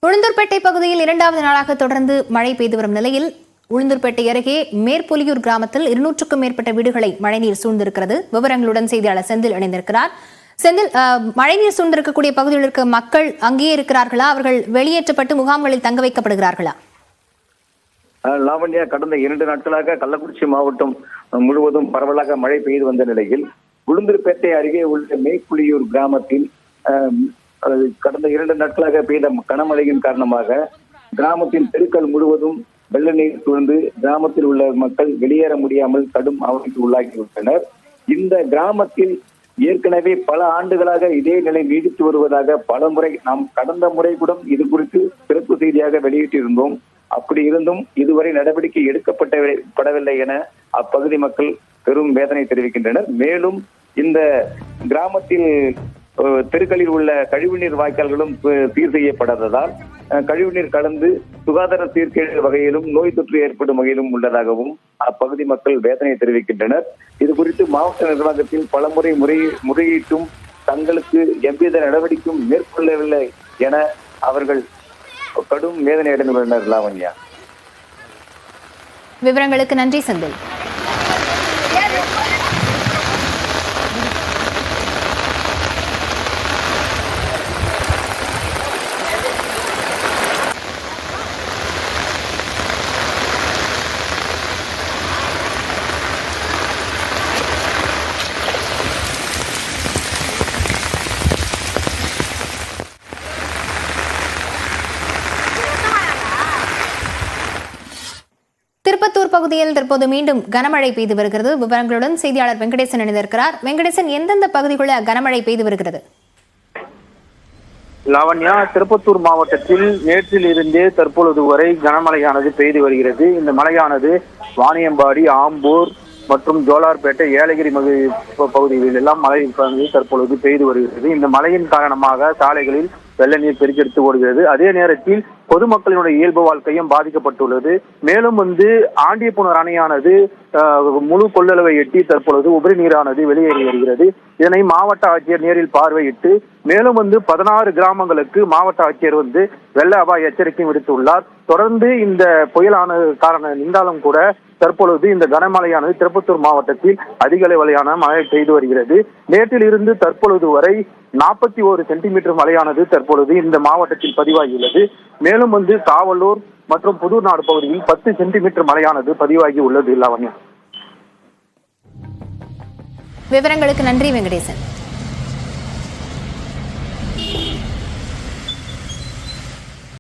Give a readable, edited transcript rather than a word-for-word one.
உளுந்தூர்பேட்டை பகுதியில் இரண்டாவது நாளாக தொடர்ந்து மழை பெய்து வரும் நிலையில் உளுந்தூர்பேட்டை அருகே மேற்பொலியூர் கிராமத்தில் 200க்கும் மேற்பட்ட வீடுகளை மழைநீர் சூழ்ந்திருக்கிறது. விவரங்களுடன் செய்தியாளர் செந்தில் இணைந்திருக்கிறார். செந்தில், மழைநீர் சூழ்ந்திருக்கக்கூடிய பகுதியில் இருக்க மக்கள் அங்கேயே இருக்கிறார்களா? அவர்கள் வெளியேற்றப்பட்டு முகாம்களில் தங்க வைக்கப்படுகிறார்களா? லாவண்யா, கடந்த 2 நாட்களாக கள்ளக்குறிச்சி மாவட்டம் முழுவதும் பரவலாக மழை பெய்து வந்த நிலையில் உளுந்தூர்பேட்டை அருகே உள்ள மேற்புலியூர் கிராமத்தில் கடந்த 2 நாட்களாக பெய்த கனமழையின் காரணமாக கிராமத்தின் தெருக்கள் முழுவதும் வெள்ள நீர் சூழ்ந்து கிராமத்தில் உள்ள மக்கள் வெளியேற முடியாமல் கடும் அவதிக்கு உள்ளாகிவிட்டனர். இந்த கிராமத்தில் ஏற்கனவே பல ஆண்டுகளாக இதே நிலை நீடித்து வருவதாக பல முறை நாம் கடந்த முறை கூட இது குறித்து சிறப்பு செய்தியாக வெளியிட்டிருந்தோம். அப்படி இருந்தும் இதுவரை நடவடிக்கை எடுக்கப்படவில்லை என அப்பகுதி மக்கள் பெரும் வேதனை தெரிவிக்கின்றனர். மேலும் இந்த கிராமத்தில் தெருக்களில் உள்ள கழிவுநீர் வாய்க்கால்களும் சீர் செய்யப்படாததால் கழிவுநீர் கலந்து சுகாதார சீர்கேடு வகையிலும் நோய் தொற்று ஏற்படும் வகையிலும் உள்ளதாகவும் அப்பகுதி மக்கள் வேதனை தெரிவிக்கின்றனர். இது குறித்து மாவட்ட நிர்வாகத்தில் பலமுறை முறையீட்டும் தங்களுக்கு எவ்வித நடவடிக்கையும் மேற்கொள்ளவில்லை என அவர்கள் கடும் வேதனை அடைந்துள்ளனர். லாவண்யா, விவரங்களுக்கு நன்றி செந்தில். திருப்பத்தூர் பகுதியில் தற்போது மீண்டும் கனமழை பெய்து வருகிறது. விவரங்களுடன் செய்தியாளர் வெங்கடேசன் இணைந்திருக்கிறார். வெங்கடேசன், எந்தெந்த பகுதிகளில் கனமழை பெய்து வருகிறது? லாவண்யா, திருப்பத்தூர் மாவட்டத்தில் நேற்றில் இருந்தே தற்பொழுது வரை கனமழையானது பெய்து வருகிறது. இந்த மழையானது வாணியம்பாடி, ஆம்பூர் மற்றும் ஜோலார்பேட்டை, ஏலகிரி பகுதிகளில் எல்லாம் மழை தற்பொழுது பெய்து வருகிறது. இந்த மழையின் காரணமாக சாலைகளில் வெள்ள நீர் பெருக்கெடுத்து ஓடுகிறது. அதே நேரத்தில் பொதுமக்களினுடைய இயல்பு வாழ்க்கையும் பாதிக்கப்பட்டுள்ளது. மேலும் ஆண்டியப்புணர் அணையானது முழு கொள்ளளவை எட்டி தற்பொழுது உபரி நீரானது வெளியேறி வருகிறது. இதனை மாவட்ட ஆட்சியர் நேரில் பார்வையிட்டு மேலும் 16 கிராமங்களுக்கு மாவட்ட ஆட்சியர் வெள்ள அபாய எச்சரிக்கை விடுத்துள்ளார். தொடர்ந்து இந்த புயலான காரணம் இருந்தாலும் கூட தற்பொழுது இந்த கனமழையானது திருப்பத்தூர் மாவட்டத்தில் அதிக அளவிலான மழை பெய்து வருகிறது. நேற்றில் இருந்து தற்பொழுது வரை 41 சென்டிமீட்டர் மழையானது தற்பொழுது இந்த மாவட்டத்தில் பதிவாகியுள்ளது. மேலும் காவலூர் மற்றும் புதூர் நாடு பகுதியில் 10 சென்டிமீட்டர் மழையானது பதிவாகி உள்ளது. லாவண்யா, விவரங்களுக்கு நன்றி வெங்கடேசன்.